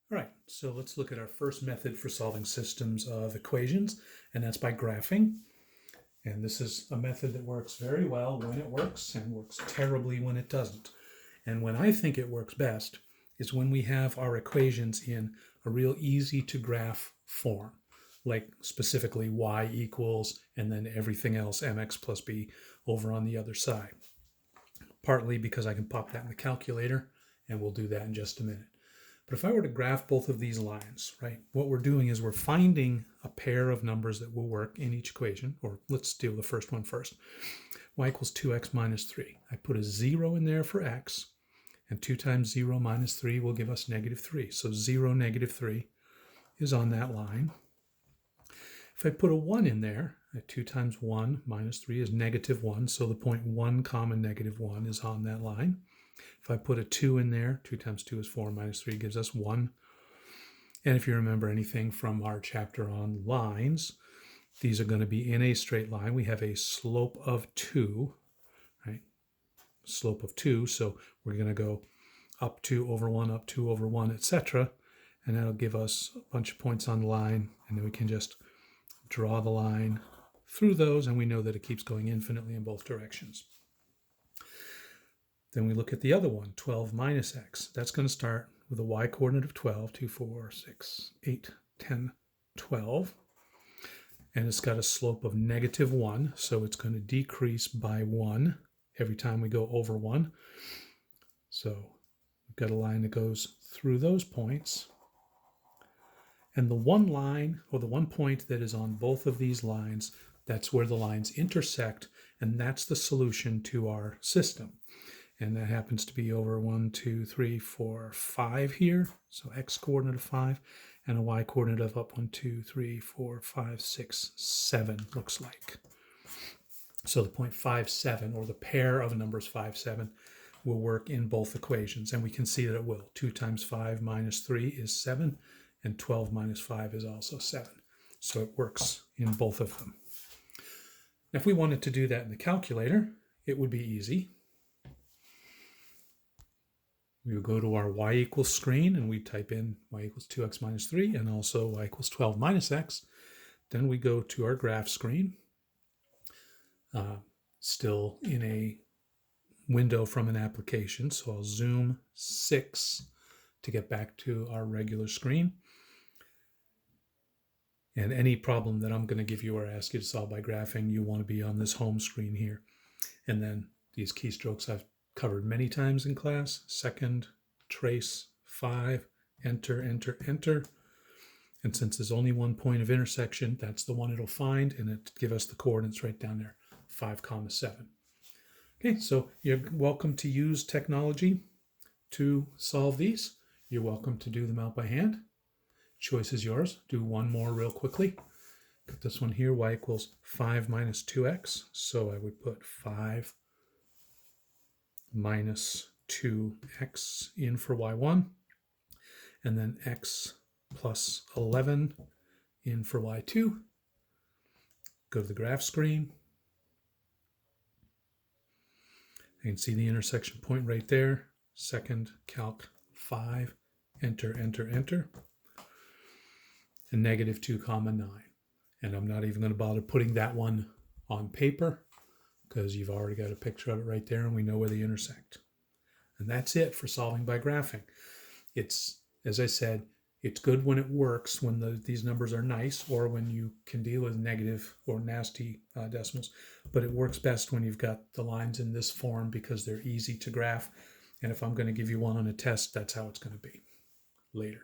All right, so let's look at our first method for solving systems of equations, and that's by graphing. And this is a method that works very well when it works and works terribly when it doesn't. And when I think it works best is when we have our equations in a real easy to graph form, like specifically y equals and then everything else mx plus b over on the other side. Partly because I can pop that in the calculator, and we'll do that in just a minute. But if I were to graph both of these lines, right, what we're doing is we're finding a pair of numbers that will work in each equation, or let's do the first one first. Y equals 2x minus 3. I put a 0 in there for x, and 2 times 0 minus 3 will give us negative 3. So 0, negative 3 is on that line. If I put a 1 in there, 2 times 1 minus 3 is negative 1, so the point 1 common negative 1 is on that line. If I put a 2 in there, 2 times 2 is 4, minus 3 gives us 1. And if you remember anything from our chapter on lines, these are going to be in a straight line. We have a slope of 2, right? Slope of 2, so we're going to go up 2 over 1, up 2 over 1, etc. And that'll give us a bunch of points on the line, and then we can just draw the line through those, and we know that it keeps going infinitely in both directions. Then we look at the other one, 12 minus x. That's going to start with a y-coordinate of 12, 2, 4, 6, 8, 10, 12. And it's got a slope of negative 1, so it's going to decrease by 1 every time we go over 1. So we've got a line that goes through those points. And the one line, or the one point that is on both of these lines, that's where the lines intersect, and that's the solution to our system. And that happens to be over 1, 2, 3, 4, 5 here. So x coordinate of 5, and a y coordinate of up 1, 2, 3, 4, 5, 6, 7 looks like. So the point 5, 7, or the pair of numbers 5, 7, will work in both equations. And we can see that it will. 2 times 5 minus 3 is 7, and 12 minus 5 is also 7. So it works in both of them. Now, if we wanted to do that in the calculator, it would be easy. We would go to our y equals screen, and we type in y equals 2x minus 3, and also y equals 12 minus x. Then we go to our graph screen, still in a window from an application. So I'll zoom 6 to get back to our regular screen. And any problem that I'm going to give you or ask you to solve by graphing, you want to be on this home screen here. And then these keystrokes I've covered many times in class. Second, trace, 5, enter, enter, enter. And since there's only one point of intersection, that's the one it'll find, and it give us the coordinates right down there, 5, 7. Okay, so you're welcome to use technology to solve these. You're welcome to do them out by hand. Choice is yours. Do one more real quickly. Put this one here, y equals 5 minus 2x. So I would put 5 minus 2x in for y1, and then x plus 11 in for y2. Go to the graph screen. You can see the intersection point right there. Second, calc 5, enter, enter, enter. And negative 2 comma 9. And I'm not even going to bother putting that one on paper because you've already got a picture of it right there and we know where they intersect. And that's it for solving by graphing. It's, as I said, it's good when it works, when these numbers are nice, or when you can deal with negative or nasty decimals. But it works best when you've got the lines in this form because they're easy to graph. And if I'm going to give you one on a test, that's how it's going to be later.